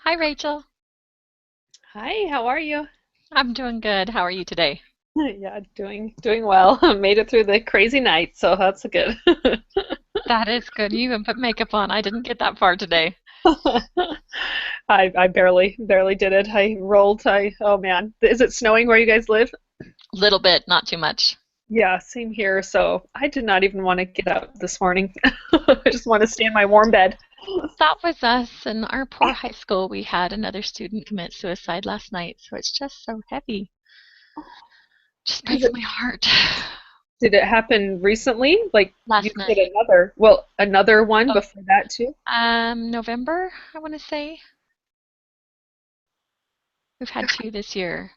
Hi, Rachel. Hi, how are you? I'm doing good. How are you today? Yeah, doing well. Made it through the crazy night, so that's good. That is good. You even put makeup on. I didn't get that far today. I barely did it. I rolled. I Oh man, is it snowing where you guys live? Little bit, not too much. Yeah, same here. So I did not even want to get out this morning. I just want to stay in my warm bed. That was us in our poor high school. We had another student commit suicide last night, so it's just so heavy. Just Is breaks it, my heart. did it happen recently? Like you Last said night. another one Oh, before that too? November, I want to say. We've had two this year.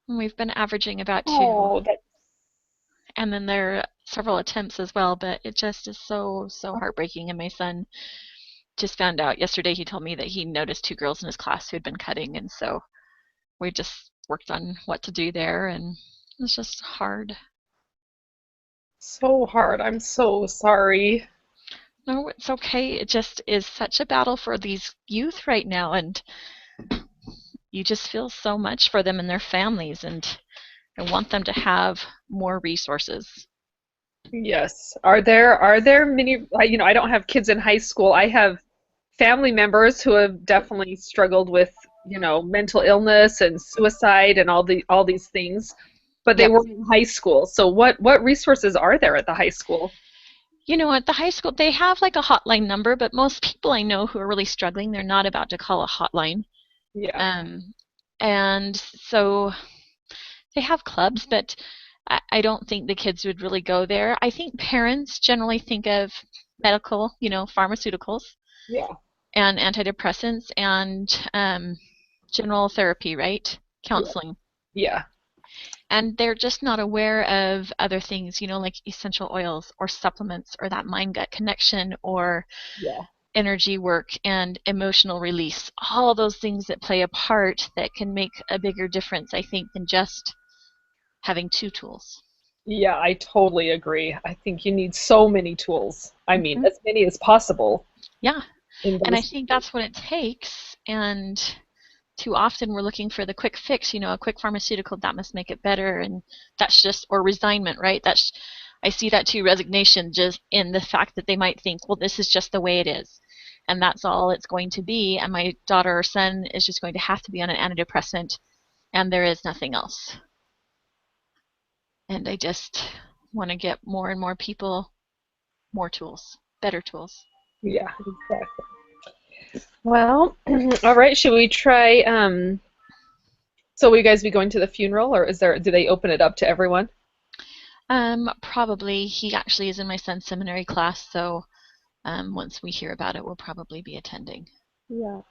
And we've been averaging about two. Oh, that And then there are several attempts as well, but it just is so, so heartbreaking. And my son just found out yesterday. He told me that he noticed two girls in his class who had been cutting, and so we just worked on what to do there, and it was just hard. so hard. I'm so sorry. No, it's okay. It just is such a battle for these youth right now, and you just feel so much for them and their families, and I want them to have more resources. Yes. Are there many, I don't have kids in high school. I have family members who have definitely struggled with, mental illness and suicide and all these things, but they Yep. were in high school. So what resources are there at the high school? You know, at the high school, they have like a hotline number, but most people I know who are really struggling, they're not about to call a hotline. Yeah. Um, and so they have clubs, but I don't think the kids would really go there. I think parents generally think of medical, pharmaceuticals Yeah. and antidepressants and general therapy, right? Yeah. Counseling. Yeah. And they're just not aware of other things, like essential oils or supplements or that mind gut connection or Yeah. energy work and emotional release. All those things that play a part that can make a bigger difference, I think, than just having two tools. Yeah, I totally agree. I think you need so many tools. I mean, Mhm. as many as possible Yeah. in And I those. think that's what it takes. And too often we're looking for the quick fix, a quick pharmaceutical that must make it better. And that's just, or resignment, right? I see that too, resignation, just in the fact that they might think, well, this is just the way it is. And that's all it's going to be. And my daughter or son is just going to have to be on an antidepressant, and there is nothing else. And I just want to get more and more people more tools, better tools. Yeah, exactly. Well, all right, should we try so will you guys be going to the funeral, or do they open it up to everyone? Probably he actually is in my son's seminary class, so once we hear about it, we'll probably be attending. Yeah.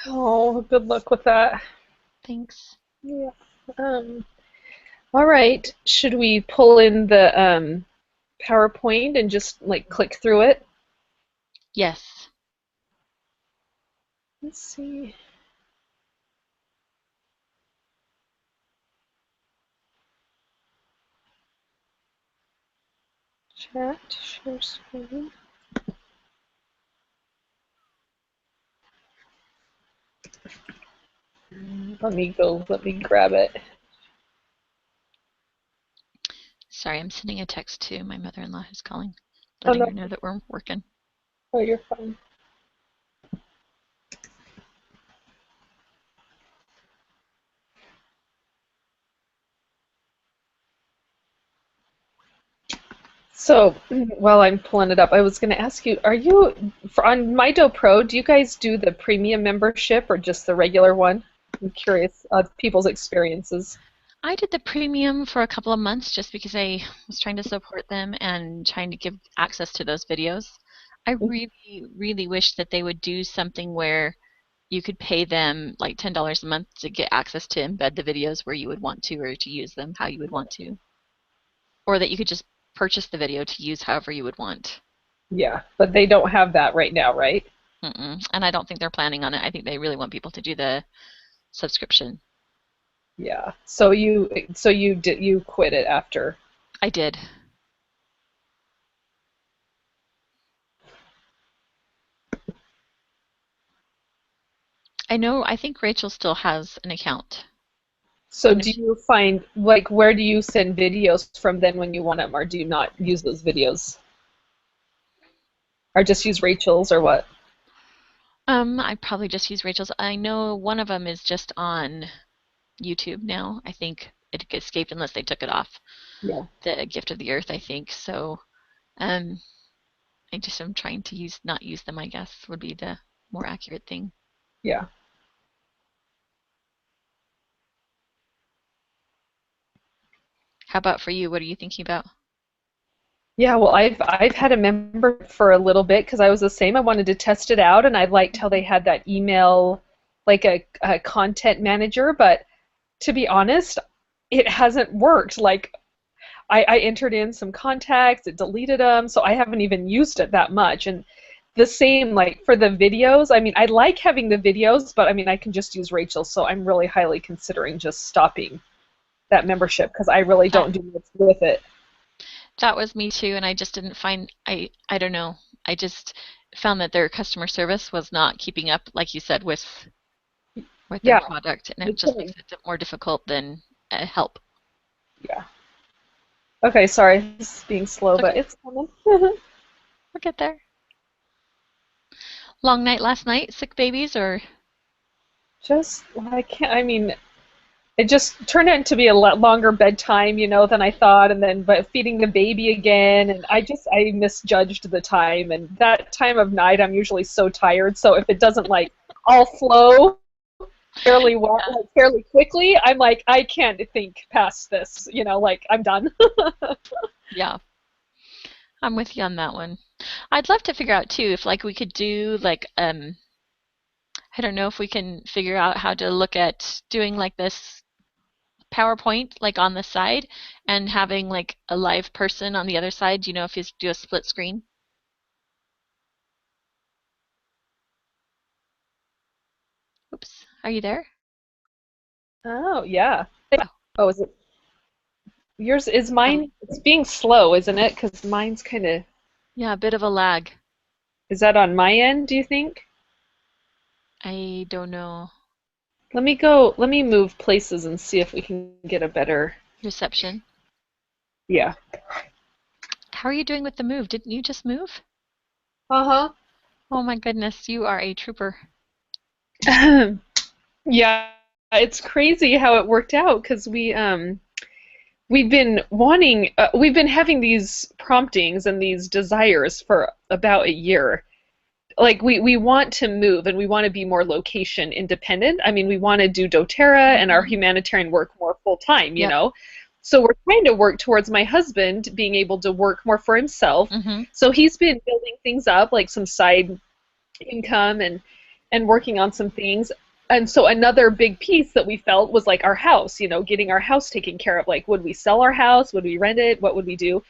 Oh, good luck with that. Thanks. Yeah. Um, all right. Should we pull in the PowerPoint and just like click through it? Yes. Let's see. Chat, share screen. Let me grab it. Sorry, I'm sending a text to my mother-in-law who's calling, Oh letting no, her know that we're working. oh you're fine. So while I'm pulling it up, I was going to ask you, on Mido Pro, do you guys do the premium membership or just the regular one? I'm curious of people's experiences. I did the premium for a couple of months just because I was trying to support them and trying to give access to those videos. I really, really wish that they would do something where you could pay them like $10 a month to get access to embed the videos where you would want to or to use them how you would want to. Or that you could just purchase the video to use however you would want. Yeah, but they don't have that right now, right? Mm-mm. And I don't think they're planning on it. I think they really want people to do the subscription. Yeah. So you quit it after. I did. I think Rachel still has an account. I So know do you find, like, where do you send videos from then when you want them, or do you not use those videos? Or just use Rachel's or what? I probably just use Rachel's. I know one of them is just on YouTube now. I think it escaped unless they took it off. Yeah. The Gift of the Earth, I think. So, um, I just am trying to not use them, I guess, would be the more accurate thing. Yeah. How about for you? What are you thinking about? Yeah, well, I've had a member for a little bit because I was the same. I wanted to test it out, and I liked how they had that email, like a content manager. But to be honest, it hasn't worked. Like I entered in some contacts, it deleted them, so I haven't even used it that much. And the same, like for the videos. I mean, I like having the videos, but I mean, I can just use Rachel, so I'm really highly considering just stopping that membership because I really That don't do much with it. that was me too, and I just didn't find I don't know. I just found that their customer service was not keeping up, like you said, with their Yeah, product, and it it's just makes it more difficult than help. yeah. Okay, sorry, it's being slow, It's but okay. it's coming. We'll get there. Long night last night, sick babies, or Just I can't. I mean, it just turned out to be a lot longer bedtime, than I thought, and then but feeding the baby again, and I misjudged the time, and that time of night I'm usually so tired. So if it doesn't like all flow fairly well, yeah, like fairly quickly, I'm like I can't think past this, like I'm done. yeah, I'm with you on that one. I'd love to figure out too if like we could do like I don't know if we can figure out how to look at doing like this PowerPoint like on the side and having like a live person on the other side, if you do a split screen. Oops, are you there? Oh yeah. Oh, Oh, is it yours? Is um, mine? It's being slow, isn't it? Because mine's kind of. yeah, a bit of a lag. Is that on my end, do you think? I don't know. Let me move places and see if we can get a better. Reception. Yeah. How are you doing with the move? Didn't you just move? Uh-huh. Oh my goodness, you are a trooper. Yeah, it's crazy how it worked out because we've been having these promptings and these desires for about a year. Like we want to move and we want to be more location independent. I mean, we want to do doTERRA and our Mm-hmm. humanitarian work more full time, Yep. So we're trying to work towards my husband being able to work more for himself. Mm-hmm. So he's been building things up, like some side income and working on some things. And so another big piece that we felt was like our house, getting our house taken care of. Like, would we sell our house? Would we rent it? What would we do?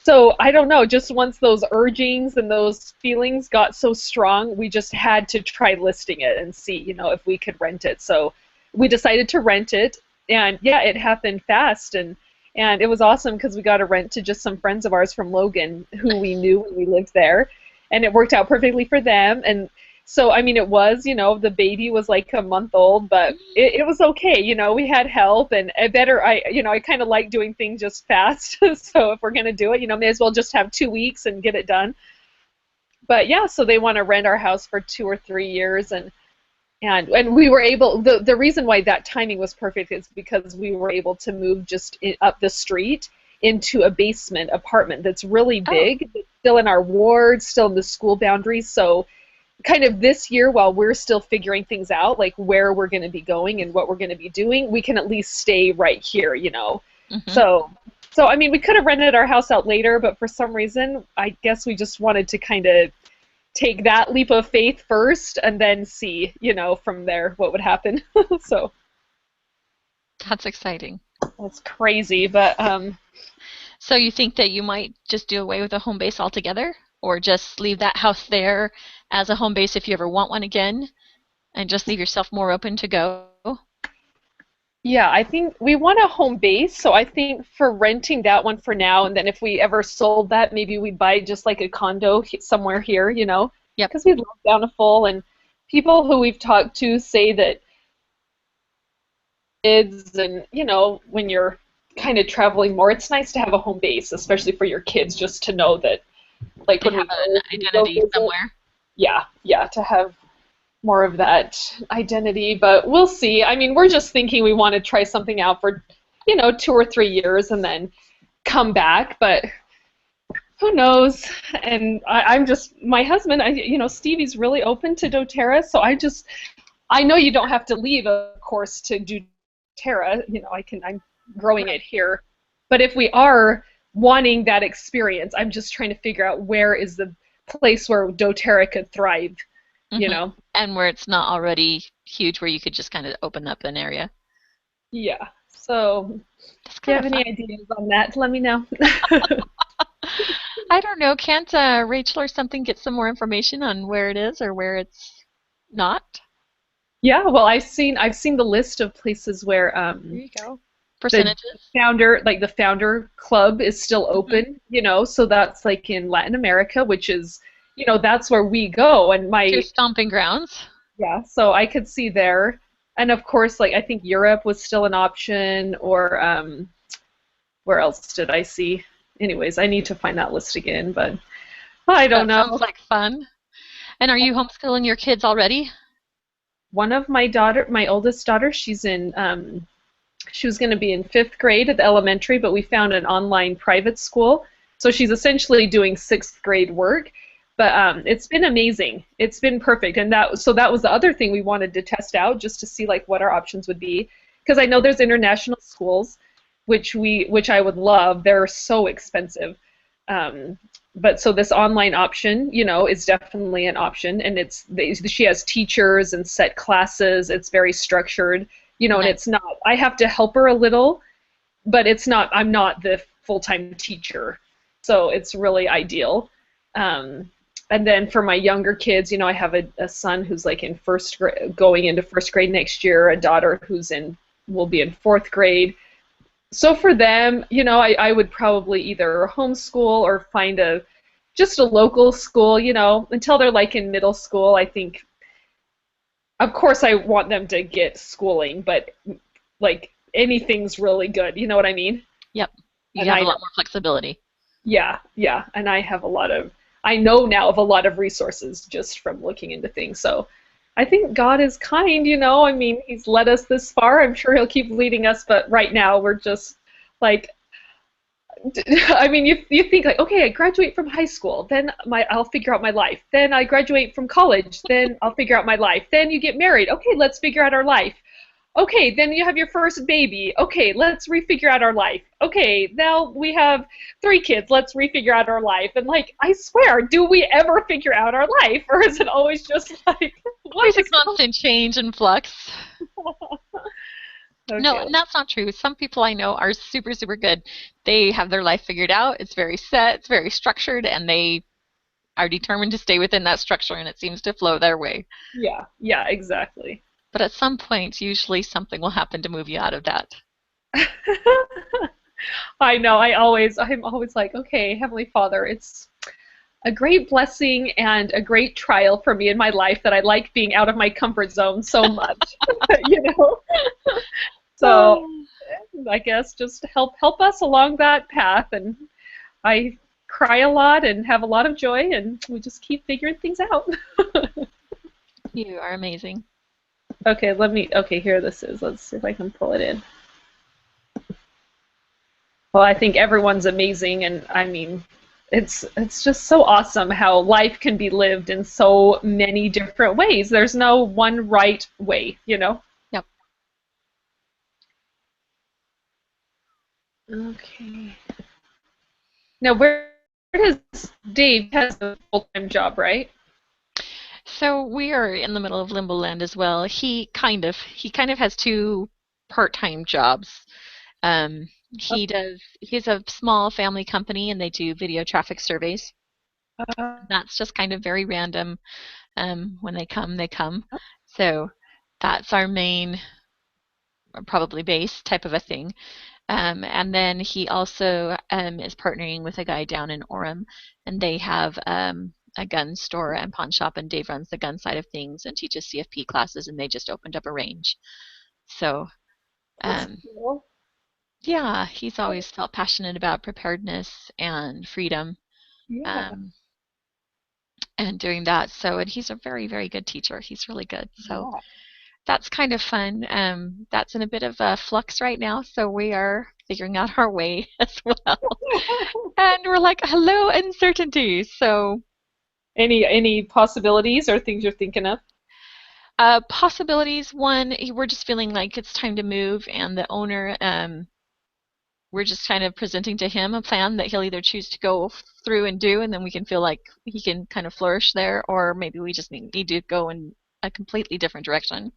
So I don't know, just once those urgings and those feelings got so strong, we just had to try listing it and see, if we could rent it. So we decided to rent it, and yeah, it happened fast, and it was awesome because we got a rent to just some friends of ours from Logan who we Nice. knew when we lived there, and it worked out perfectly for them. And so I mean, it was, the baby was like a month old, but it was okay. We had help, and I kind of like doing things just fast. So if we're gonna do it, may as well just have 2 weeks and get it done. But yeah, so they want to rent our house for 2 or 3 years, and we were able. The reason why that timing was perfect is because we were able to move just up the street into a basement apartment that's really Oh, big. It's still in our ward, still in the school boundaries. So kind of this year, while we're still figuring things out, like where we're going to be going and what we're going to be doing, we can at least stay right here. mm-hmm. So I mean, we could have rented our house out later, but for some reason, I guess we just wanted to kind of take that leap of faith first and then see, from there what would happen. So That's exciting. that's crazy, but So you think that you might just do away with a home base altogether, or just leave that house there as a home base if you ever want one again, and just leave yourself more open to go? yeah, I think we want a home base, so I think for renting that one for now, and then if we ever sold that, maybe we'd buy just like a condo somewhere here, Yep. because we love Bountiful, and people who we've talked to say that kids and, when you're kind of traveling more, it's nice to have a home base, especially for your kids, just to know that, like They when have an we go identity visit, somewhere. yeah, yeah, to have more of that identity. But we'll see. I mean, we're just thinking we want to try something out for, 2 or 3 years and then come back. But who knows? And I'm just my husband. Stevie's really open to DoTerra, so I know you don't have to leave, of course, to do Terra. I'm growing it here. But if we are wanting that experience, I'm just trying to figure out where is the place where doTERRA could thrive, you Hmm. know? And where it's not already huge, where you could just kind of open up an area. Yeah. So That's if you kind have of any fun. ideas on that, let me know. I don't know. Can't Rachel or something get some more information on where it is or where it's not? Yeah, well, I've seen the list of places where There you go. the Percentages. founder club is still Hmm. open, so that's like in Latin America, which is, that's where we go. And It's your my stomping grounds. Yeah, so I could see there. And of course, like I think Europe was still an option, or where else did I see? Anyways, I need to find that list again, but I don't That sounds know. like fun. And are you homeschooling your kids already? One of my oldest daughter, she was going to be in fifth grade at the elementary, but we found an online private school. So she's essentially doing sixth grade work. But it's been amazing. It's been perfect. And that was the other thing we wanted to test out, just to see like what our options would be. Because I know there's international schools, which I would love. They're so expensive. Um, but so this online option, is definitely an option, and she has teachers and set classes. It's very structured, and Nice. it's not. I have to help her a little, but it's not. I'm not the full-time teacher, so it's really ideal. Um, and then for my younger kids, I have a son who's like in first grade, going into first grade next year, a daughter who's in will be in fourth grade. So for them, I would probably either homeschool or find just a local school, until they're like in middle school. I think, of course, I want them to get schooling, but like anything's really good. You know what I mean? Yep. You And have a I lot more flexibility. Yeah, yeah, and I know now of a lot of resources just from looking into things. So I think God is kind, I mean, He's led us this far. I'm sure He'll keep leading us, but right now we're just like, I mean, you think like, okay, I graduate from high school, then I'll figure out my life. Then I graduate from college, then I'll figure out my life. Then you get married. Okay, let's figure out our life. Okay, then you have your first baby. Okay, let's refigure out our life. Okay, now we have 3 kids. Let's refigure out our life. And like, I swear, do we ever figure out our life, or is it always just like, what Always a is constant change and flux. No, okay? and that's not true. Some people I know are super, super good. They have their life figured out. It's very set, it's very structured, and they are determined to stay within that structure, and it seems to flow their way. Yeah, yeah, exactly. But at some point, usually something will happen to move you out of that. I know. I'm always like, okay, Heavenly Father, it's a great blessing and a great trial for me in my life that I like being out of my comfort zone so much, you know. So Oh. I guess just help us along that path, and I cry a lot and have a lot of joy, and we just keep figuring things out. You are amazing. Okay, okay, here this is. Let's see if I can pull it in. Well, I think everyone's amazing, and I mean, it's just so awesome how life can be lived in so many different ways. There's no one right way. Yep. Okay. Now, where does Dave has a full-time job, right? So we are in the middle of limbo land as well. He kind of has two part-time jobs. Um, he's a small family company and they do video traffic surveys. Uh, That's just kind of very random. When they come, they come. So that's our main, probably base type of a thing. And then he also is partnering with a guy down in Orem, and they have a gun store and pawn shop, and Dave runs the gun side of things and teaches CFP classes, and they just opened up a range. So, That's um, cool. yeah, he's always felt passionate about preparedness and freedom, Yeah. um, and doing that. So, and he's a very, very good teacher. He's really good. So Yeah. that's kind of fun. That's in a bit of a flux right now, so we are figuring out our way as well. And we're like, hello, uncertainty. So, Any possibilities or things you're thinking of? possibilities. One, we're just feeling like it's time to move, and the owner, we're just kind of presenting to him a plan that he'll either choose to go through and do, and then we can feel like he can kind of flourish there, or maybe we just need to go in a completely different direction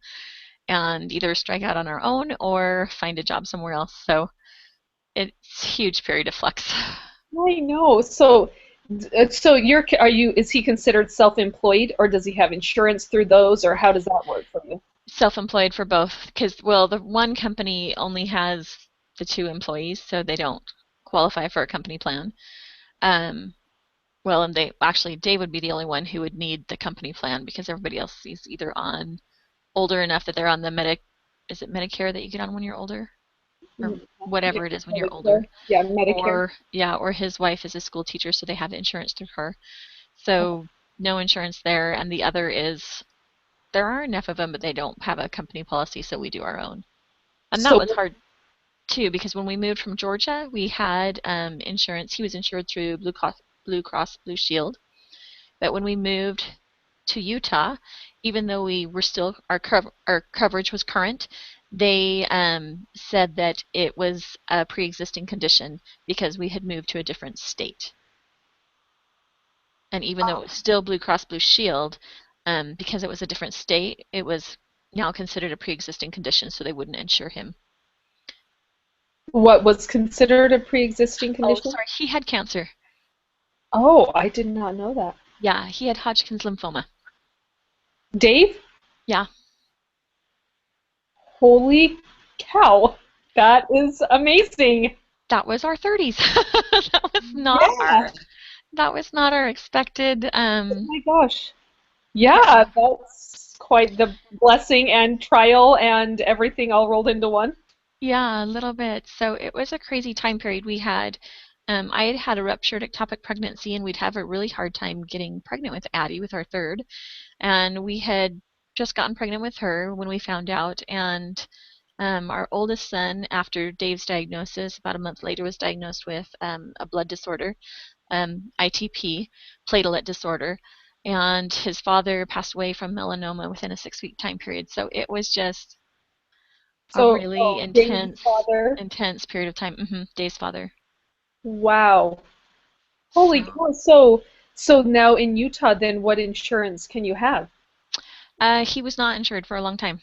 and either strike out on our own or find a job somewhere else. So it's a huge period of flux. I know. So are you, is he considered self-employed or does he have insurance through those or how does that work for you? Self-employed for both, because, well, the one company only has the two employees, so they don't qualify for a company plan. Um, well, and they actually, Dave would be the only one who would need the company plan because everybody else is either on older enough that they're on the is it Medicare that you get on when you're older? Or Yeah, whatever it is when you're older. Medicare. Yeah, Medicare. Or, yeah, or his wife is a school teacher, so they have insurance through her. So no insurance there. And the other is there are enough of them, but they don't have a company policy, so we do our own. And that So, was hard too because when we moved from Georgia, we had insurance. He was insured through Blue Shield. But when we moved to Utah, even though we were still our coverage was current, they said that it was a pre-existing condition because we had moved to a different state. And even though it was still Blue Cross Blue Shield, because it was a different state, it was now considered a pre-existing condition, so they wouldn't insure him. what was considered a pre-existing Oh, condition? sorry, he had cancer. Oh, I did not know that. Yeah, he had Hodgkin's lymphoma. Dave? Yeah, Holy cow. That is amazing. that was our 30s. that was not Yeah. our that was not our expected. Oh my gosh. Yeah, Yeah, that's quite the blessing and trial and everything all rolled into one. yeah, a little bit. So it was a crazy time period. I had had a ruptured ectopic pregnancy, and we'd have a really hard time getting pregnant with Addie, with our third. And we had just gotten pregnant with her when we found out. And our oldest son, after Dave's diagnosis, about a month later, was diagnosed with a blood disorder, ITP, platelet disorder. And his father passed away from melanoma within a 6-week time period. So it was just a So, really oh, Dave's father. intense period of time. Dave's father. Wow. Holy So cow. So now in Utah, then what insurance can you have? he was not insured for a long time.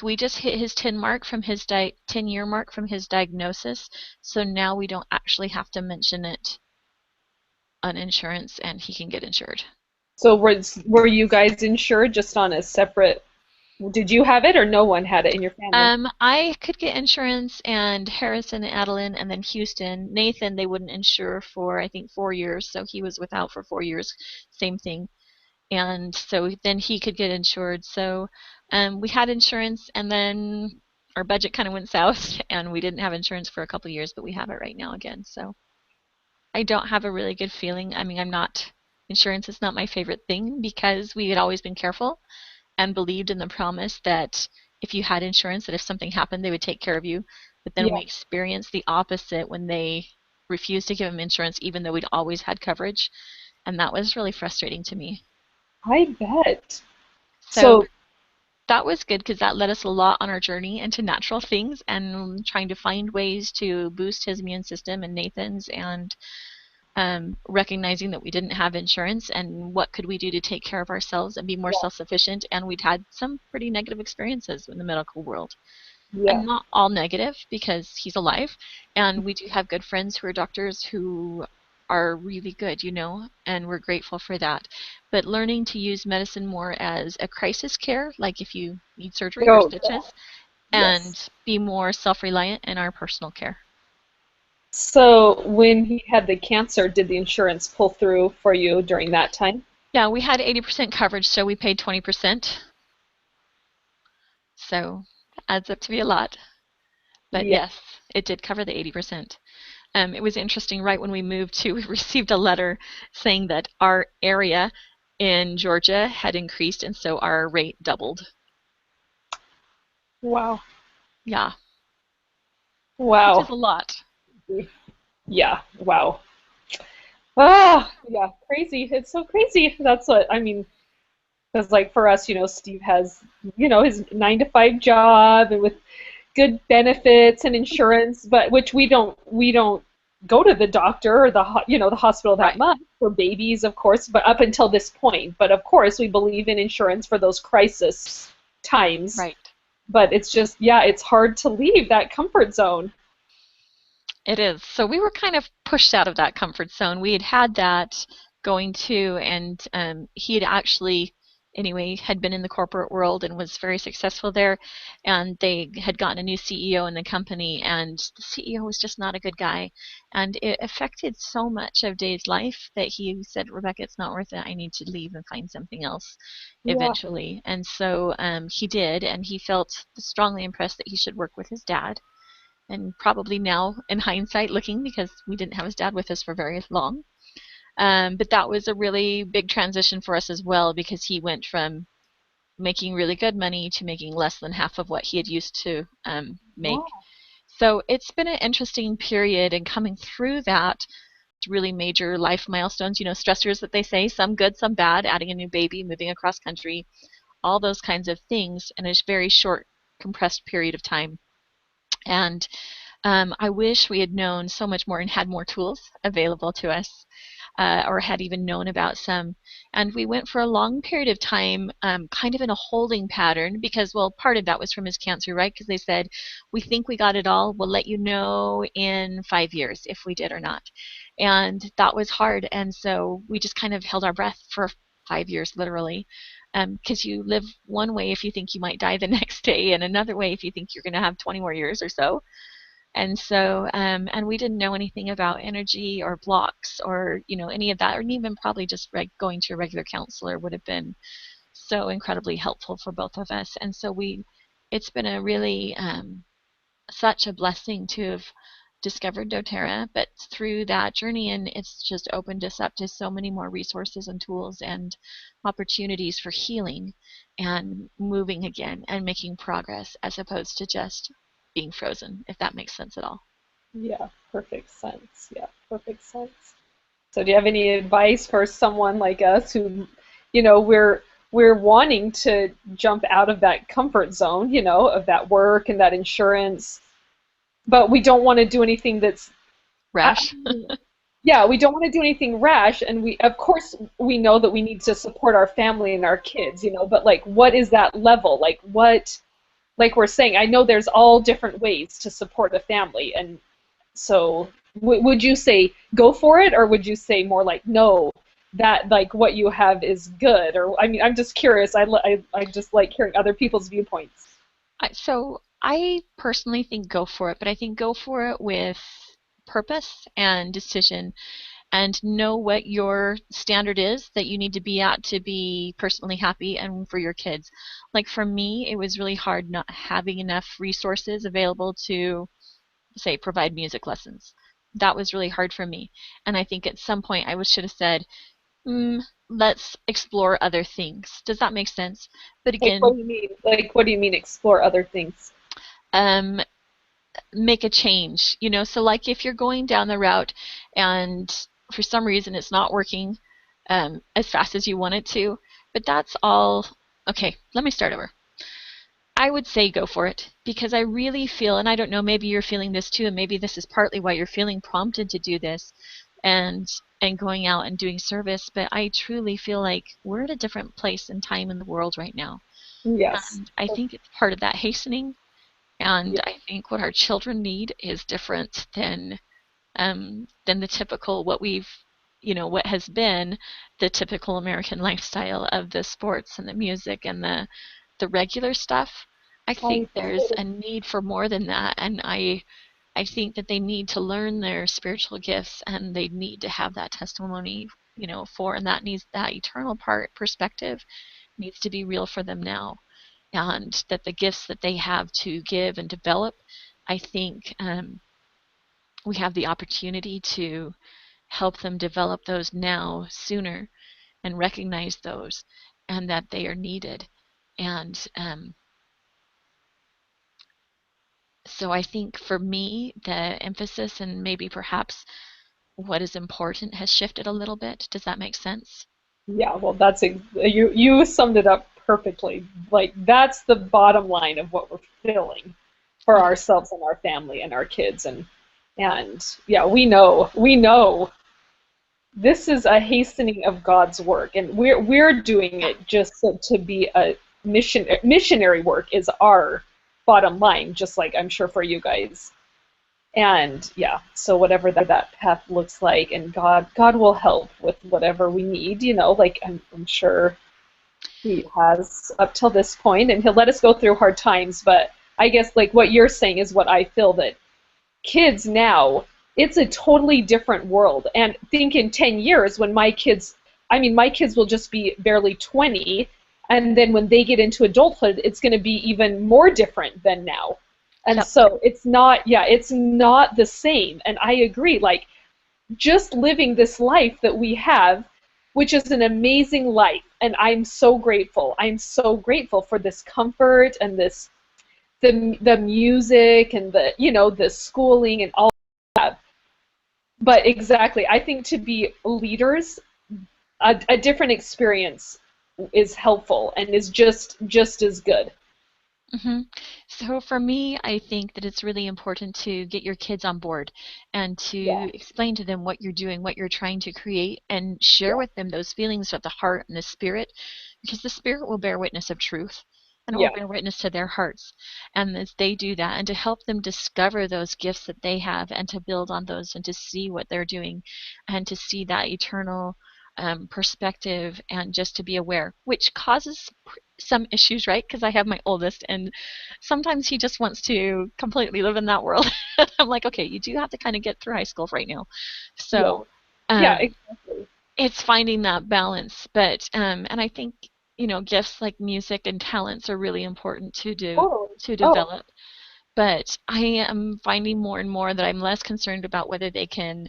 We just hit his 10-year mark from his diagnosis, so now we don't actually have to mention it on insurance, and he can get insured. So were you guys insured just on a separate, did you have it or no one had it in your family? I could get insurance, and Harrison and Adeline, and then Houston. Nathan, they wouldn't insure for, I think, 4 years, so he was without for 4 years. Same thing. And so then he could get insured. So we had insurance, and then our budget kind of went south, and we didn't have insurance for a couple of years, but we have it right now again. So I don't have a really good feeling. I mean, insurance is not my favorite thing because we had always been careful and believed in the promise that if you had insurance, that if something happened, they would take care of you. But then Yeah, we experienced the opposite when they refused to give him insurance, even though we'd always had coverage. And that was really frustrating to me. I bet. So So, that was good because that led us a lot on our journey into natural things and trying to find ways to boost his immune system and Nathan's, and recognizing that we didn't have insurance and what could we do to take care of ourselves and be more yeah, self-sufficient. And we'd had some pretty negative experiences in the medical world, yeah. and not all negative because he's alive, and we do have good friends who are doctors who are really good, and we're grateful for that. But learning to use medicine more as a crisis care, like if you need surgery or Oh, stitches, yes. and be more self-reliant in our personal care. So when he had the cancer, did the insurance pull through for you during that time? Yeah, we had 80% coverage, so we paid 20%. So adds up to be a lot. But Yeah. yes, it did cover the 80%. It was interesting, right when we moved to, we received a letter saying that our area in Georgia had increased, and so our rate doubled. Wow. Yeah, which is Wow. a lot. Yeah. Wow. Ah, yeah. Crazy. It's so crazy. That's what I mean. Because like for us, Steve has, his 9 to 5 job and with good benefits and insurance, but which we don't go to the doctor or the hospital that Right, much for babies, of course, but up until this point. But of course, we believe in insurance for those crisis times. right. But it's just, yeah, it's hard to leave that comfort zone. It is. So we were kind of pushed out of that comfort zone. We had had that going to, and he had actually, anyway, had been in the corporate world and was very successful there. And they had gotten a new CEO in the company, and the CEO was just not a good guy. And it affected so much of Dave's life that he said, Rebecca, it's not worth it. I need to leave and find something else Yeah. eventually. And so he did, and he felt strongly impressed that he should work with his dad, and probably now in hindsight looking, because we didn't have his dad with us for very long. But that was a really big transition for us as well, because he went from making really good money to making less than half of what he had used to make. Oh, So it's been an interesting period, and coming through that, really major life milestones, stressors that they say, some good, some bad, adding a new baby, moving across country, all those kinds of things in a very short, compressed period of time. And I wish we had known so much more and had more tools available to us, or had even known about some. And we went for a long period of time, kind of in a holding pattern, because, well, part of that was from his cancer, right? Because they said, we think we got it all. We'll let you know in 5 years if we did or not. And that was hard. And so we just kind of held our breath for 5 years, literally. Because you live one way if you think you might die the next day, and another way if you think you're going to have 20 more years or so. And so, and we didn't know anything about energy or blocks or, any of that, or even probably just going to a regular counselor would have been so incredibly helpful for both of us. And so it's been a really, such a blessing to have discovered doTERRA, but through that journey, and it's just opened us up to so many more resources and tools and opportunities for healing and moving again and making progress, as opposed to just being frozen, if that makes sense at all. yeah, perfect sense. Yeah, perfect sense. So do you have any advice for someone like us who, we're wanting to jump out of that comfort zone, of that work and that insurance, but we don't want to do anything that's, I Rash. mean, yeah, we don't want to do anything rash, and of course, we know that we need to support our family and our kids, but like, what is that level? Like, like we're saying, I know there's all different ways to support a family, and so would you say go for it, or would you say more like no, that like what you have is good? Or I mean, I'm just curious. I just like hearing other people's viewpoints. So I personally think go for it, but I think go for it with purpose and decision, and know what your standard is that you need to be at to be personally happy and for your kids. Like for me, it was really hard not having enough resources available to, say, provide music lessons. That was really hard for me. And I think at some point should have said, let's explore other things. Does that make sense? But Like, what again, do you mean? Like, what do you mean explore other things? um, make a change. So like if you're going down the route and for some reason it's not working as fast as you want it to, but that's all. Okay, let me start over. I would say go for it, because I really feel, and I don't know, maybe you're feeling this too, and maybe this is partly why you're feeling prompted to do this and and going out and doing service, but I truly feel like we're at a different place and time in the world right now. Yes. And I think it's part of that hastening, and Yeah. I think what our children need is different than the typical, what we've, what has been the typical American lifestyle of the sports and the music and the regular stuff. I I think there's totally. a need for more than that, and I I think that they need to learn their spiritual gifts and they need to have that testimony, for, and that needs that eternal perspective needs to be real for them now. And that the gifts that they have to give and develop, I think we have the opportunity to help them develop those now sooner and recognize those and that they are needed. And so I think for me, the emphasis and maybe perhaps what is important has shifted a little bit. Does that make sense? Yeah, well, you summed it up perfectly. Like that's the bottom line of what we're feeling for Yeah. ourselves and our family and our kids and yeah, we know this is a hastening of God's work, and we're doing Yeah. it just to be a missionary work is our bottom line, just like I'm sure for you guys. And yeah, so whatever that path looks like, and God will help with whatever we need, like I'm sure He has up till this point, and He'll let us go through hard times. But I guess like what you're saying is what I feel that kids now, it's a totally different world. And think in 10 years when my kids will just be barely 20, and then when they get into adulthood, it's going to be even more different than now. And Yep. so it's not the same. And I agree, like just living this life that we have, which is an amazing life. And I'm so grateful. I'm so grateful for this comfort and the music and the schooling and all that. But exactly, I think to be leaders, a different experience is helpful and is just as good. hmm So for me, I think that it's really important to get your kids on board and Yeah, to explain to them what you're doing, what you're trying to create, and share yeah, with them those feelings of the heart and the spirit, because the spirit will bear witness of truth and it will yeah. bear witness to their hearts. And as they do that, and to help them discover those gifts that they have and to build on those and to see what they're doing and to see that eternal perspective and just to be aware, which causes some issues, right? Because I have my oldest, and sometimes he just wants to completely live in that world. I'm like, okay, you do have to kind of get through high school right now. Yeah, So yeah, um, exactly. it's finding that balance. But and I think gifts like music and talents are really important Totally. to Oh, develop. But I am finding more and more that I'm less concerned about whether they can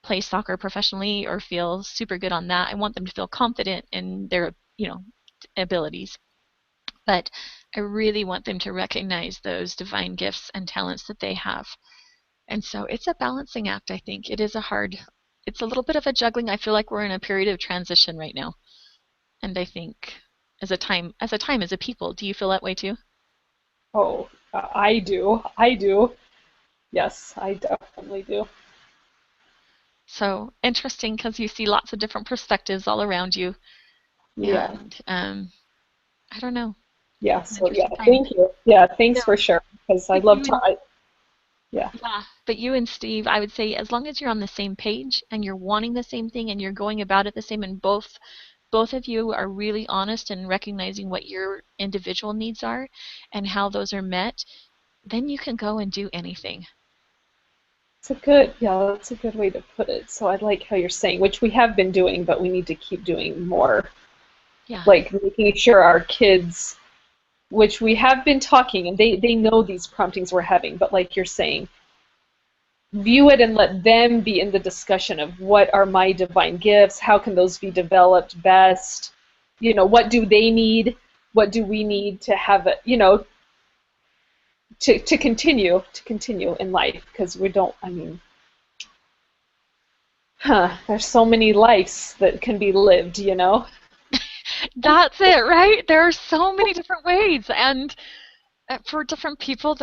play soccer professionally or feel super good on that. I want them to feel confident in their abilities. But I really want them to recognize those divine gifts and talents that they have. And so it's a balancing act, I think. It's a little bit of a juggling. I feel like we're in a period of transition right now. And I think as a people, do you feel that way too? oh, I do. I do. Yes, I definitely do. So interesting because you see lots of different perspectives all around you. Yeah. And I don't know. Yeah. It's an So yeah, interesting time. thank you. Yeah, thanks No, for sharing because I but love to. Yeah. you and Steve, I would say as long as you're on the same page and you're wanting the same thing and you're going about it the same and both of you are really honest and recognizing what your individual needs are and how those are met, then you can go and do anything. Yeah, that's a good way to put it. So I like how you're saying, which we have been doing, but we need to keep doing more. Yeah. Like making sure our kids, which we have been talking, and they know these promptings we're having, but like you're saying, view it and let them be in the discussion of what are my divine gifts, how can those be developed best, what do they need, what do we need to have it, to continue in life because we don't, I mean, there's so many lives that can be lived. That's it, right? There are so many different ways and for different people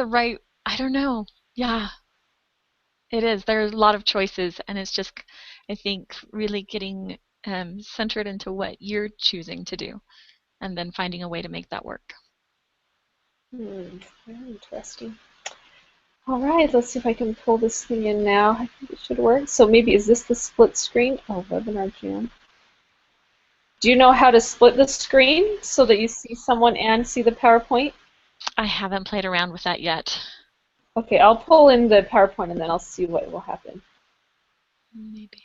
I don't know. Yeah, it is. There's a lot of choices and it's just I think really getting centered into what you're choosing to do and then finding a way to make that work. Very interesting. All right, let's see if I can pull this thing in now. I think it should work. So maybe is this the split screen? Oh, webinar jam. Do you know how to split the screen so that you see someone and see the PowerPoint? I haven't played around with that yet. Okay, I'll pull in the PowerPoint and then I'll see what will happen. Maybe.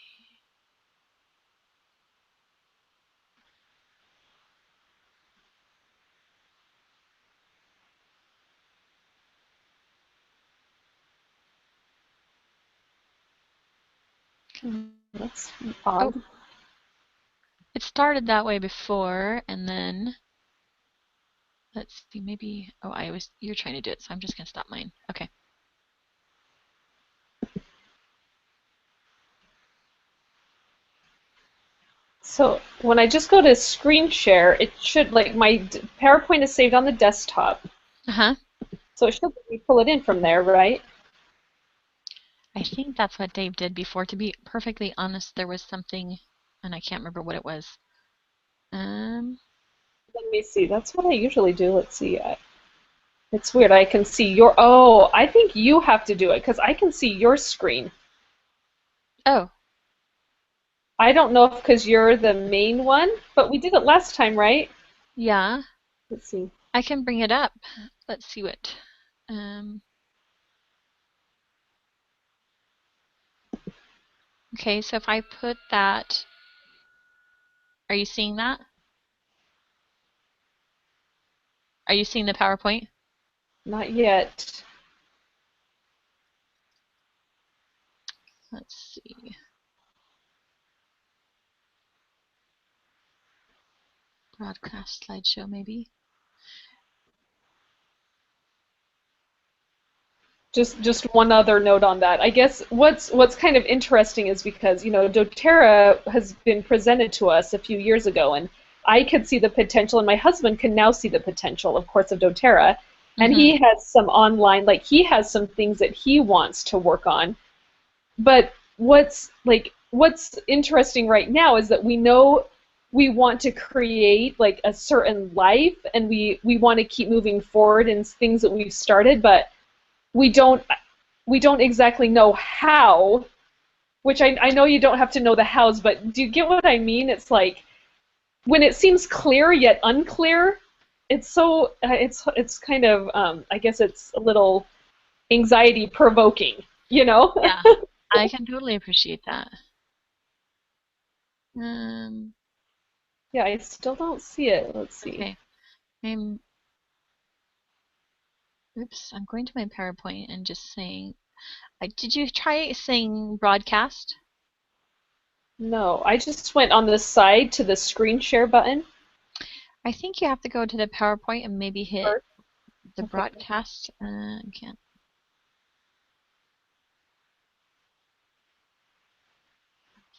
That's Oh, odd. it started that way before, and then let's see, maybe. Oh, you're trying to do it, so I'm just gonna stop mine. Okay. So when I just go to screen share, it should, like, my PowerPoint is saved on the desktop. Uh-huh. So it should let me pull it in from there, right? I think that's what Dave did before. To be perfectly honest, there was something, and I can't remember what it was. Um, Let me see. That's what I usually do. Let's see. It's weird. I can see your. Oh, I think you have to do it because I can see your screen. oh, I don't know if because you're the main one, but we did it last time, right? yeah. Let's see. I can bring it up. Let's see what. Um, okay, so if I put that, are you seeing that? Are you seeing the PowerPoint? Not yet. Let's see. Broadcast slideshow, maybe. Just one other note on that. I guess what's kind of interesting is because, doTERRA has been presented to us a few years ago, and I could see the potential, and my husband can now see the potential, of course, of doTERRA. And Mm-hmm. he has some online, like he has some things that he wants to work on. But what's interesting right now is that we know we want to create like a certain life, and we want to keep moving forward in things that we've started, but we don't we don't exactly know how, which I know you don't have to know the hows, but do you get what I mean? It's like when it seems clear yet unclear, it's so it's kind of I guess it's a little anxiety provoking, you know? Yeah, I can totally appreciate that. Um, Yeah, I still don't see it. Let's see. okay. I'm, oops, I'm going to my PowerPoint and just saying, did you try saying broadcast? No, I just went on the side to the screen share button I think you have to go to the PowerPoint and maybe hit first. the Okay. broadcast. I can't.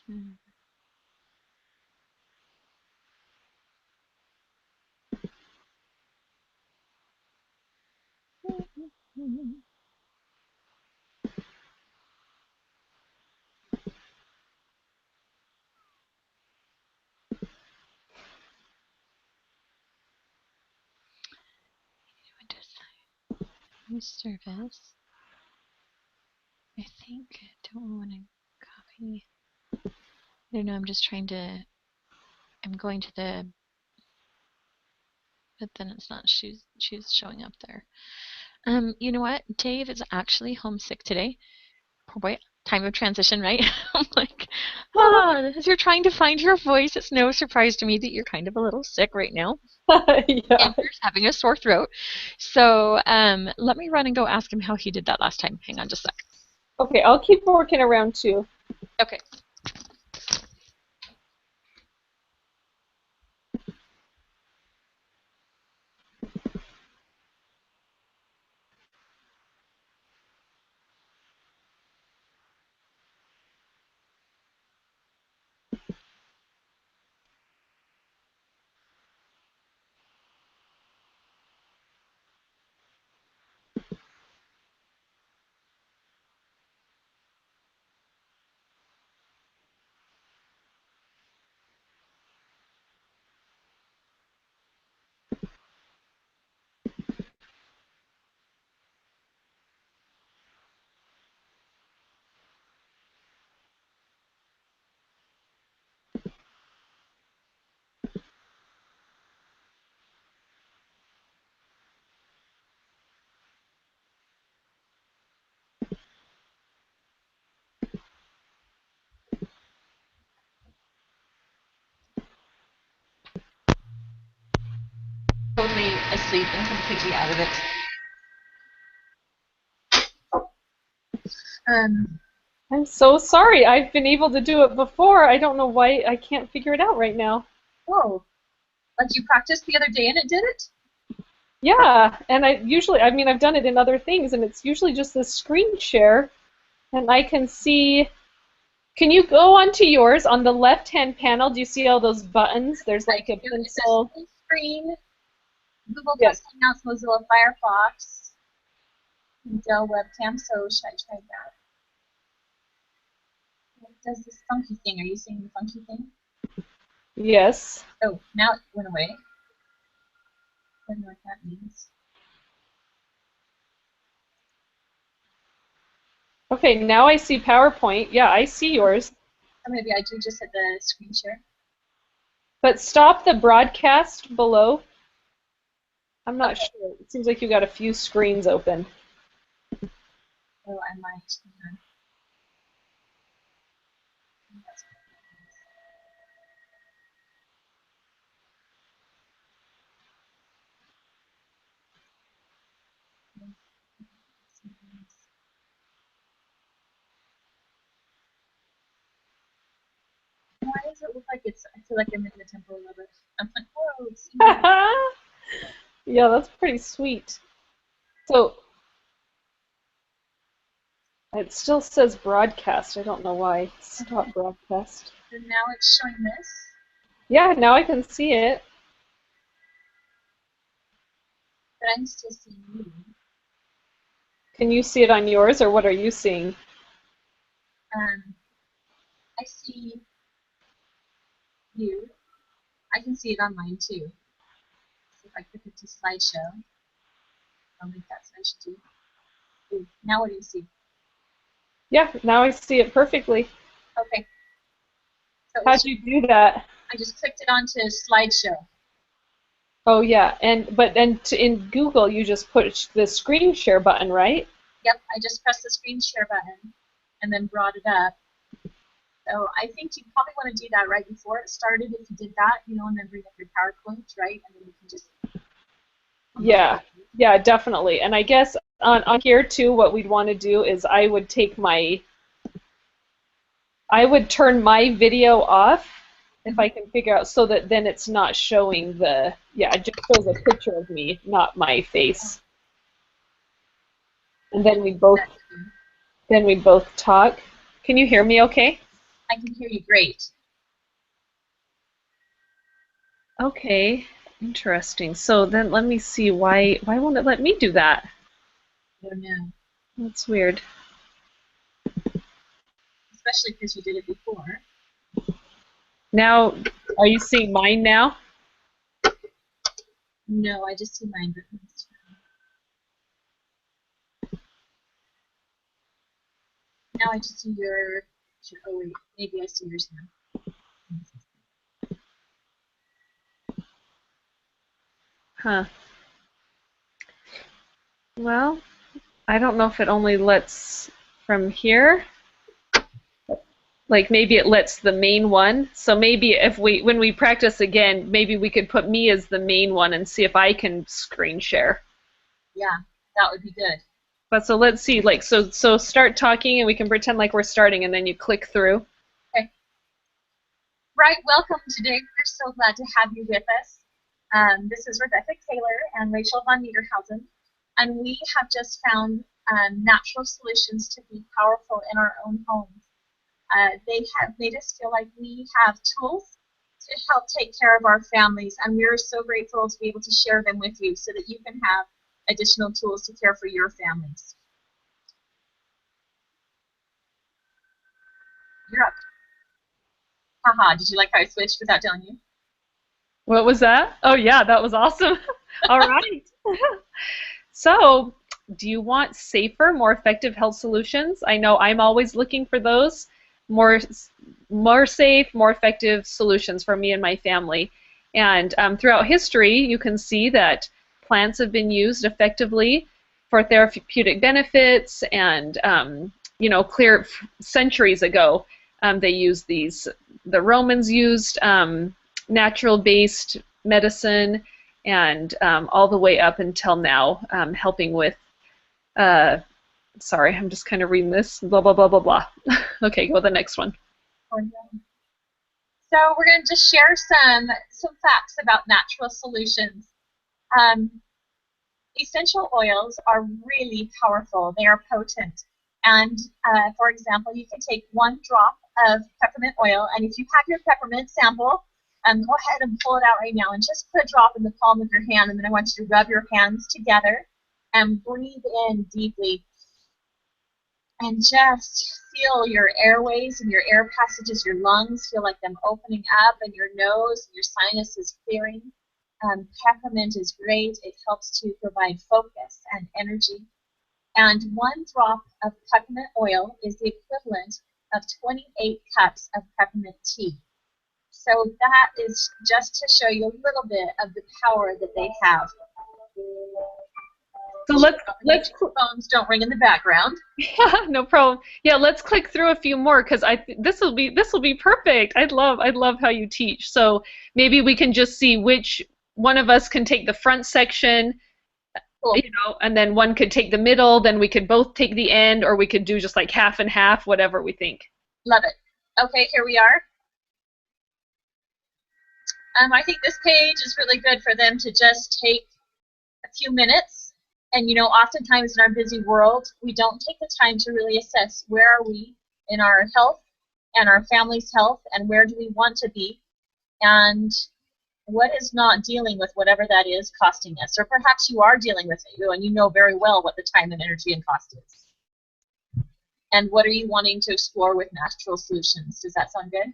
Hmm. Windows new service. I think I don't want to copy. I don't know. I'm just trying to. I'm going to the, but then it's not. She's showing up there. You know what? Dave is actually homesick today. Poor boy. Time of transition, right? I'm like, as you're trying to find your voice, it's no surprise to me that you're kind of a little sick right now. Yeah. Amber's having a sore throat. So let me run and go ask him how he did that last time. Hang on just a sec. Okay, I'll keep working around too. Okay. asleep and completely out of it. I'm so sorry. I've been able to do it before. I don't know why I can't figure it out right now. Whoa. Like you practiced the other day and it did it? Yeah, and I mean, I've done it in other things, and it's usually just the screen share, and I can see. Can you go onto yours on the left-hand panel? Do you see all those buttons? There's like a pencil. Full screen, Google Yes. Hangouts, Mozilla Firefox, and Dell webcam. So should I try that? What does this funky thing? Are you seeing the funky thing? Yes. Oh, now it went away. I don't know what that means. Okay, now I see PowerPoint. Yeah, I see yours. Or maybe I do just hit the screen share. But stop the broadcast below. I'm not sure. It seems like you got a few screens open. Oh, I might. Why does it look like it's? I feel like I'm in the temple of it. I'm like, whoa, it's Yeah, that's pretty sweet. So it still says broadcast. I don't know why. Stop broadcast. And now it's showing this. Yeah, now I can see it. But I'm still seeing you. Can you see it on yours, or what are you seeing? I see you. I can see it on mine too. So if I click it to slideshow, I'll make that slideshow too. Ooh, now what do you see? Yeah, now I see it perfectly. Okay. So How'd you do that? I just clicked it onto slideshow. Oh yeah, in Google you just put the screen share button, right? Yep, I just pressed the screen share button and then brought it up. So I think you probably want to do that right before it started if you did that, you know, and then bring up your PowerPoint, right? And then you can just. Yeah, definitely. And I guess on here too, what we'd want to do is I would turn my video off if I can figure out so that then it's not showing it just shows a picture of me, not my face. And then we both talk. Can you hear me okay? I can hear you great. Okay, interesting. So then let me see why won't it let me do that? I don't know. That's weird. Especially because you did it before. Now, are you seeing mine now? No, I just see mine, but now I just see your. Oh wait, maybe I see yours now. Huh. Well, I don't know if it only lets from here. Like maybe it lets the main one. So maybe when we practice again, maybe we could put me as the main one and see if I can screen share. Yeah, that would be good. But so let's see, like so start talking and we can pretend like we're starting and then you click through. Okay. Right, welcome today. We're so glad to have you with us. This is Rebecca Taylor and Rachel von Niederhausen, and we have just found natural solutions to be powerful in our own homes. They have made us feel like we have tools to help take care of our families, and we're so grateful to be able to share them with you so that you can have additional tools to care for your families. You're up. Haha, did you like how I switched without telling you? What was that? Oh yeah, that was awesome. All right. So, do you want safer, more effective health solutions? I know I'm always looking for those. More safe, more effective solutions for me and my family. And throughout history, you can see that plants have been used effectively for therapeutic benefits, and clear centuries ago, they used these. The Romans used natural-based medicine, and all the way up until now, helping with. Sorry, I'm just kind of reading this. Blah blah blah blah blah. Okay, go to the next one. So we're going to just share some facts about natural solutions. Um, Essential oils are really powerful. They are potent. And for example, you can take 1 drop of peppermint oil, and if you have your peppermint sample, go ahead and pull it out right now and just put a drop in the palm of your hand, and then I want you to rub your hands together and breathe in deeply and just feel your airways and your air passages, your lungs, feel like them opening up, and your nose, your sinuses clearing. Peppermint is great. It helps to provide focus and energy. And 1 drop of peppermint oil is the equivalent of 28 cups of peppermint tea. So that is just to show you a little bit of the power that they have. So let's phones don't ring in the background. No problem. Yeah, let's click through a few more because this will be perfect. I'd love how you teach. So maybe we can just see which one of us can take the front section, cool. And then one could take the middle. Then we could both take the end, or we could do just like half and half, whatever we think. Love it. Okay, here we are. I think this page is really good for them to just take a few minutes. And oftentimes in our busy world, we don't take the time to really assess where are we in our health and our family's health, and where do we want to be, and what is not dealing with whatever that is costing us. Or perhaps you are dealing with it, and you know very well what the time and energy and cost is. And what are you wanting to explore with natural solutions? Does that sound good?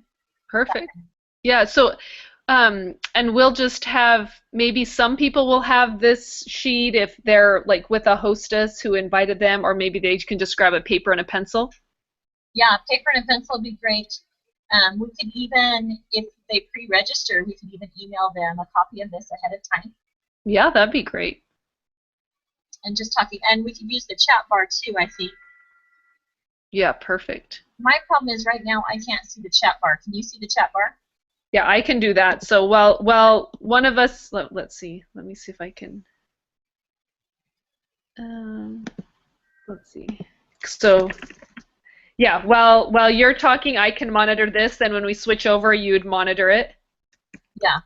Perfect. Yeah, so and we'll just have, maybe some people will have this sheet if they're like with a hostess who invited them, or maybe they can just grab a paper and a pencil. Yeah, paper and a pencil would be great. We could even, if they pre-register, we could even email them a copy of this ahead of time. Yeah, that'd be great. And just talking, and we could use the chat bar too, I think. Yeah, perfect. My problem is right now I can't see the chat bar. Can you see the chat bar? Yeah, I can do that. So while one of us, let's see. Let me see if I can. Let's see. So yeah, while you're talking, I can monitor this. Then when we switch over, you'd monitor it. Yeah.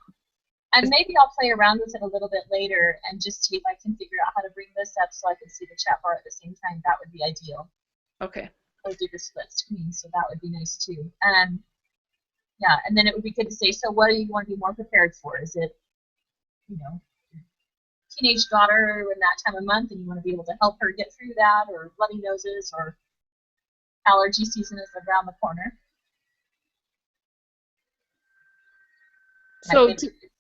And maybe I'll play around with it a little bit later and just see if I can figure out how to bring this up so I can see the chat bar at the same time. That would be ideal. Okay. Or do the split screen, so that would be nice too. Yeah, and then it would be good to say, so what do you want to be more prepared for? Is it, teenage daughter in that time of month and you want to be able to help her get through that, or bloody noses, or allergy season is around the corner? So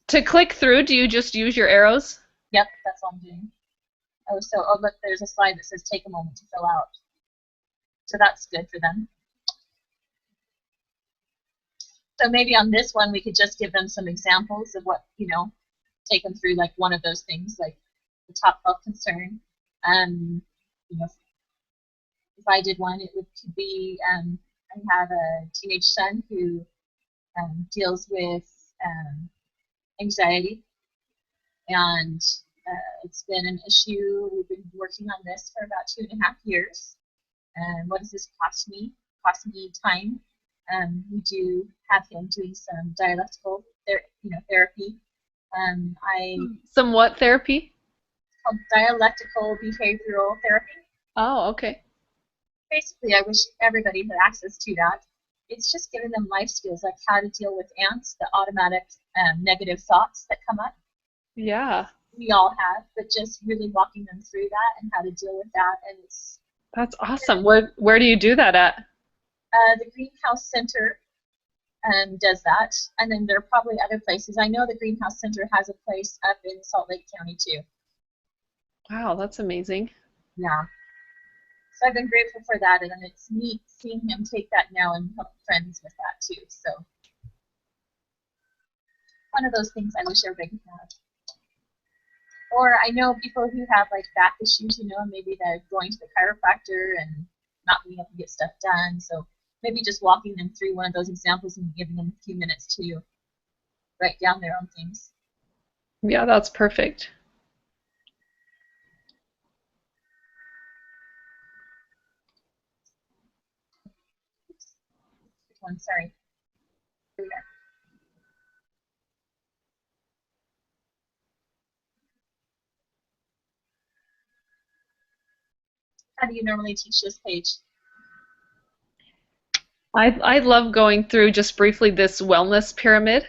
to click through, do you just use your arrows? Yep, that's all I'm doing. Oh, look, there's a slide that says take a moment to fill out. So that's good for them. So maybe on this one we could just give them some examples of what, take them through like one of those things, like the top health concern. If I did one, it could be I have a teenage son who deals with anxiety, and it's been an issue. We've been working on this for about 2.5 years. And what does this cost me? Cost me time. We do have him doing some dialectical therapy. Some what therapy? It's called dialectical behavioral therapy. Oh, okay. Basically, I wish everybody had access to that. It's just giving them life skills, like how to deal with ants, the automatic negative thoughts that come up. Yeah. We all have, but just really walking them through that and how to deal with that. And that's awesome. Where do you do that at? The Greenhouse Center does that, and then there are probably other places. I know the Greenhouse Center has a place up in Salt Lake County too. Wow, that's amazing. Yeah. So I've been grateful for that, and it's neat seeing him take that now and help friends with that too. So one of those things I wish everybody could have. Or I know people who have like back issues, maybe they're going to the chiropractor and not being able to get stuff done. So maybe just walking them through one of those examples and giving them a few minutes to write down their own things. Yeah, that's perfect. Oops, one, sorry. Here we go. How do you normally teach this page? I love going through just briefly this wellness pyramid,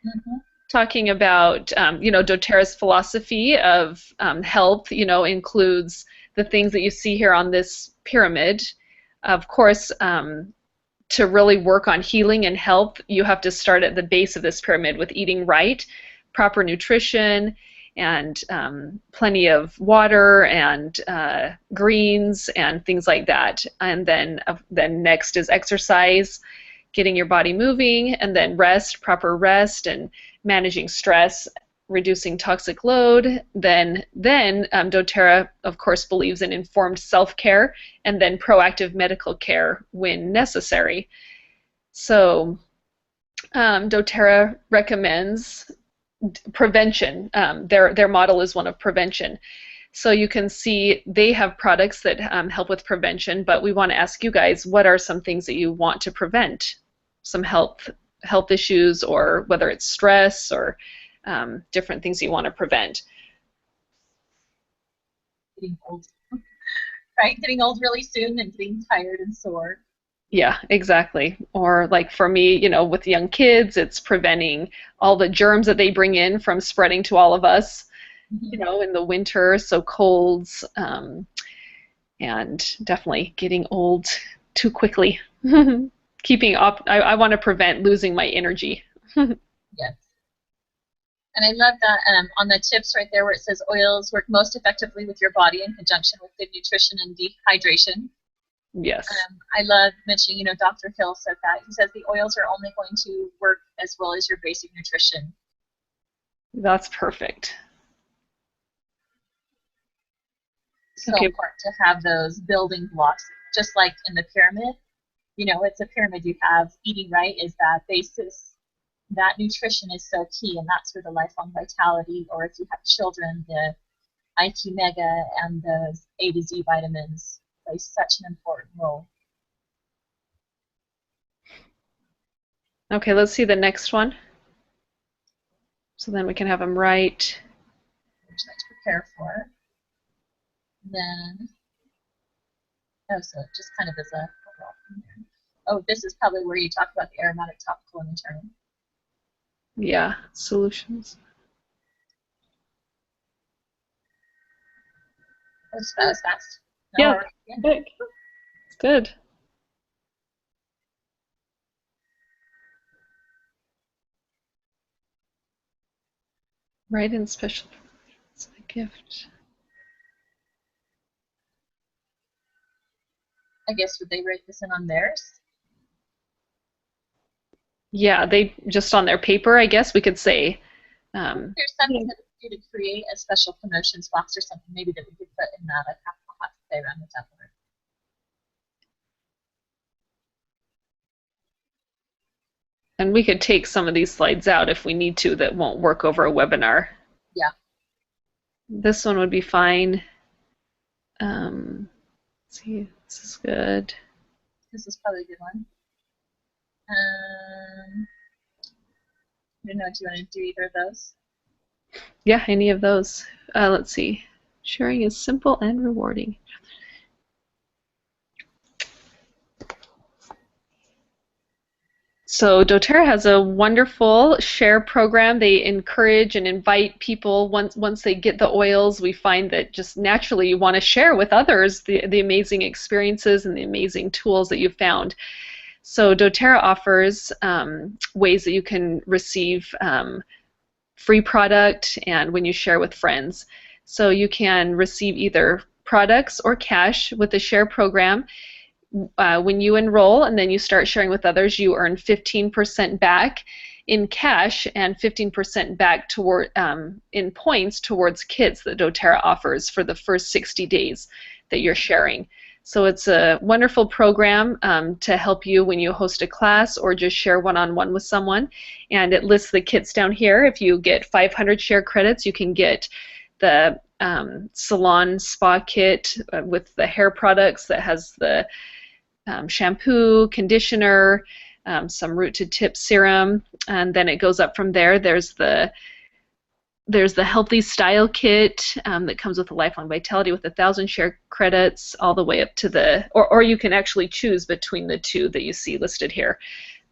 Mm-hmm. talking about doTERRA's philosophy of health. Includes the things that you see here on this pyramid. Of course, to really work on healing and health, you have to start at the base of this pyramid with eating right, proper nutrition, and plenty of water and greens and things like that. And then next is exercise, getting your body moving, and then rest, proper rest, and managing stress, reducing toxic load. Then doTERRA, of course, believes in informed self-care and then proactive medical care when necessary. So doTERRA recommends prevention. Their model is one of prevention. So you can see they have products that help with prevention, but we want to ask you guys, what are some things that you want to prevent? Some health issues, or whether it's stress or different things you want to prevent. Getting old, right? Getting old really soon and getting tired and sore. Yeah, exactly. Or like for me, with young kids, it's preventing all the germs that they bring in from spreading to all of us, Mm-hmm. in the winter, so colds, and definitely getting old too quickly. Keeping up, I want to prevent losing my energy. Yes. And I love that on the tips right there where it says oils work most effectively with your body in conjunction with good nutrition and dehydration. Yes, I love mentioning, Dr. Hill said that. He says the oils are only going to work as well as your basic nutrition. that's perfect. So Okay, important to have those building blocks, just like in the pyramid. It's a pyramid. You have eating right is that basis. That nutrition is so key, and that's where the lifelong vitality, or if you have children, the IQ Mega and the A to Z vitamins play such an important role. okay, let's see the next one. So then we can have them right. Which I like to prepare for. Then, oh, so just kind of as a oh, this is probably where you talk about the aromatic, topical, and internal. Yeah, solutions. That was fast. No, Yeah, we're good. good. It's good. Right in special. It's a gift. I guess would they write this in on theirs? Yeah, they just on their paper, I guess we could say. There's Yeah. something that we do to create a special promotions box or something maybe that we could put in that. I'll have to play around with that one. And we could take some of these slides out if we need to that won't work over a webinar. Yeah. This one would be fine. Let's see, this is good. This is probably a good one. I don't know. Do you want to do either of those? Yeah, any of those. Let's see. Sharing is simple and rewarding. So doTERRA has a wonderful share program. They encourage and invite people once they get the oils. We find that just naturally you want to share with others the amazing experiences and the amazing tools that you've found. So doTERRA offers ways that you can receive free product and when you share with friends. So you can receive either products or cash with the share program. When you enroll and then you start sharing with others, you earn 15% back in cash and 15% back toward in points towards kits that doTERRA offers for the first 60 days that you're sharing. So it's a wonderful program to help you when you host a class or just share one-on-one with someone. And it lists the kits down here. If you get 500 share credits, you can get the salon spa kit with the hair products that has the shampoo, conditioner, some root to tip serum, and then it goes up from there. There's the Healthy Style Kit that comes with a Lifelong Vitality with 1,000 share credits all the way up to or you can actually choose between the two that you see listed here.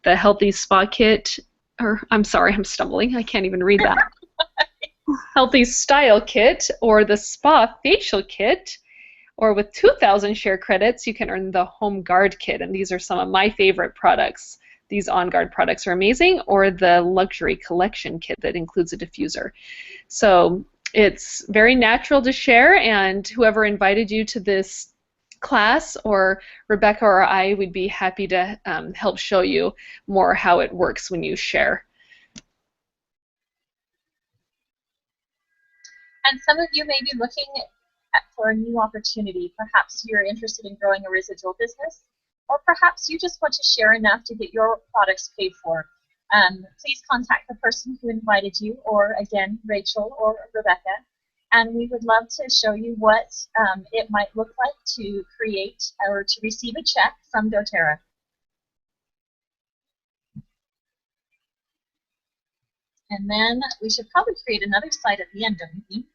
The Healthy Spa Kit, or I'm sorry, I'm stumbling. I can't even read that. Healthy Style Kit or the Spa Facial Kit, or with 2,000 share credits, you can earn the Home Guard Kit, and these are some of my favorite products. These On Guard products are amazing, or the Luxury Collection Kit that includes a diffuser. So it's very natural to share, and whoever invited you to this class, or Rebecca or I, would be happy to help show you more how it works when you share. And some of you may be looking for a new opportunity. Perhaps you're interested in growing a residual business, or perhaps you just want to share enough to get your products paid for. Please contact the person who invited you, or again, Rachel or Rebecca, and we would love to show you what it might look like to create or to receive a check from doTERRA. And then we should probably create another slide at the end, don't you think?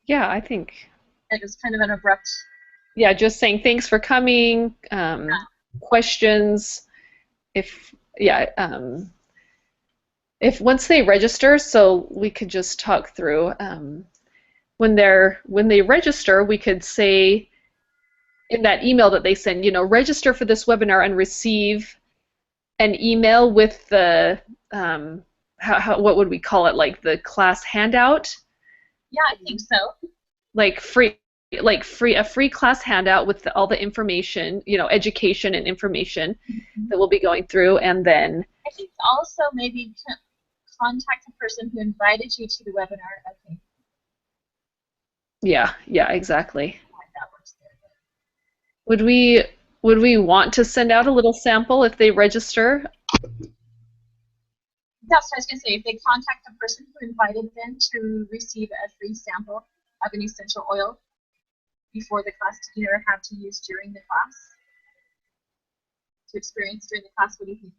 Yeah, I think. It was kind of an abrupt. Yeah, just saying thanks for coming, questions, if once they register, so we could just talk through when they register, we could say in that email that they send, register for this webinar and receive an email with the what would we call it, like the class handout? Yeah, I think so. Like a free class handout with all the information, education and information that we'll be going through, and then I think also maybe contact the person who invited you to the webinar. Okay. Yeah, exactly. Would we want to send out a little sample if they register? That's what I was going to say. If they contact the person who invited them to receive a free sample of an essential oil before the class, to either have to use during the class, to experience during the class, what do you think?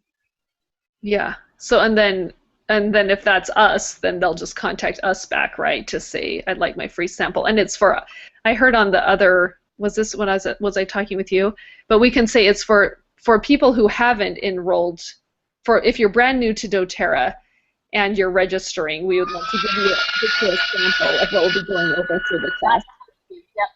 Yeah. So and then if that's us, then they'll just contact us back, right, to say I'd like my free sample. And it's for, I heard on the other, was this when was I talking with you? But we can say it's for people who haven't enrolled. For if you're brand new to doTERRA and you're registering, we would love to give you a sample of what we'll be going over through the class. Yep.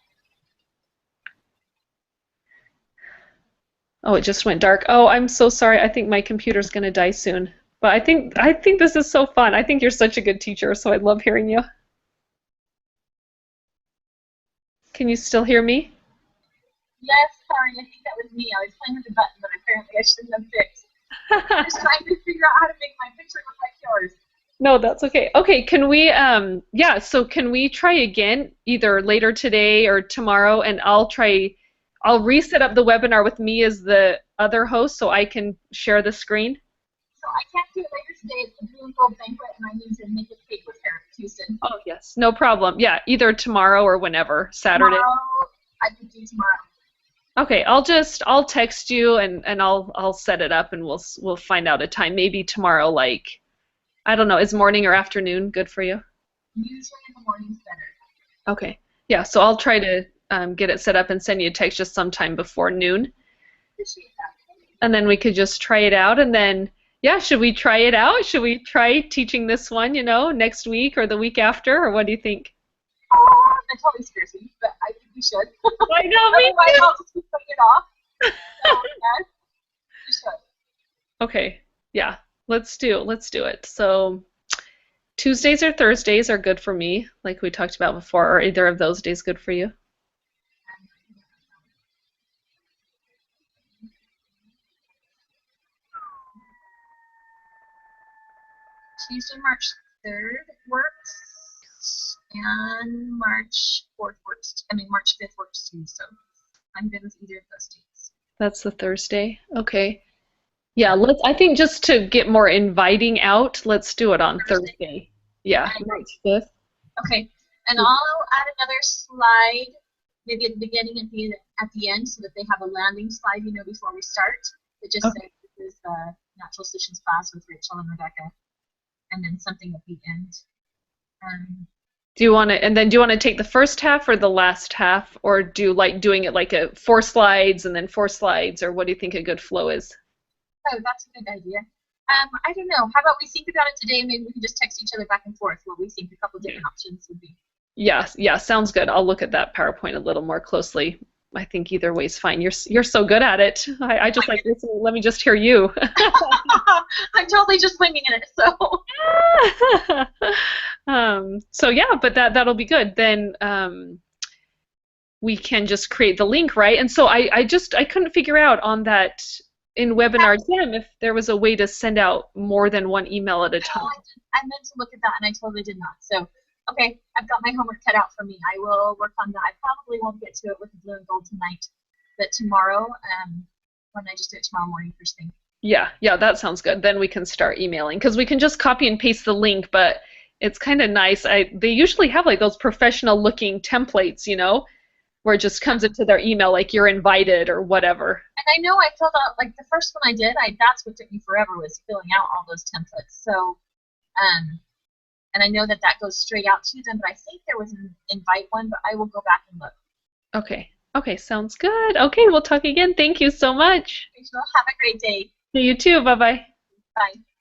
Oh, it just went dark. Oh, I'm so sorry. I think my computer's going to die soon. But I think this is so fun. I think you're such a good teacher, so I love hearing you. Can you still hear me? Yes, sorry. I think that was me. I was playing with the button, but apparently I shouldn't have fixed. I was trying to figure out how to make my picture look like yours. No, that's okay. Okay, can we, so can we try again, either later today or tomorrow, and I'll reset up the webinar with me as the other host so I can share the screen? So I can't do it later today. It's a Blue Gold banquet, and I need to make a cake with Houston. Oh, yes, no problem. Yeah, either tomorrow or whenever, Saturday. Tomorrow, I could do tomorrow. Okay, I'll text you and I'll set it up and we'll find out a time. Maybe tomorrow, like, I don't know, is morning or afternoon good for you? Usually in the morning's better. Okay, yeah, so I'll try to get it set up and send you a text just sometime before noon. Appreciate that. And then we could just try it out, and then, yeah, should we try it out? Should we try teaching this one, next week or the week after, or what do you think? That totally scares me, but I think we should. I know, me Otherwise, too. I'll just keep putting it off. So, yes, we should. Okay, yeah, let's do it. So Tuesdays or Thursdays are good for me, like we talked about before. Are either of those days good for you? Tuesday, March 3rd works, and March 4th works. I mean, March 5th works too. So I'm good with either of those dates. That's the Thursday. Okay. Yeah, I think just to get more inviting out, let's do it on Thursday. Thursday. Yeah, I March 5th. Okay, and I'll add another slide, maybe at the beginning, at the end, so that they have a landing slide, before we start. That just Okay. says this is the Natural Solutions class with Rachel and Rebecca, and then something at the end. Um, Do you want to take the first half or the last half, or do like doing it like a 4 slides and then 4 slides, or what do you think a good flow is? oh, that's a good idea. I don't know. How about we think about it today? Maybe we can just text each other back and forth what we think a couple Yeah. different options would be. Yeah, yeah, sounds good. I'll look at that PowerPoint a little more closely. I think either way is fine. You're so good at it. I just like listening. Let me just hear you. I'm totally just winging it, so. So yeah, but that'll be good. Then we can just create the link, right? And so I couldn't figure out on that in Webinar Jam if there was a way to send out more than one email at a time. No, I meant to look at that, and I totally did not. So, okay, I've got my homework cut out for me. I will work on that. I probably won't get to it with the blue and gold tonight, but tomorrow, when I just do it tomorrow morning first thing. Yeah, yeah, that sounds good. Then we can start emailing because we can just copy and paste the link, but it's kind of nice. They usually have like those professional looking templates, where it just comes into their email like you're invited or whatever. And I know I filled out, like the first one I did, that's what took me forever was filling out all those templates. So, and I know that goes straight out to them, but I think there was an invite one, but I will go back and look. Okay. Okay, sounds good. Okay, we'll talk again. Thank you so much. Rachel, have a great day. You too. Bye-bye. Bye.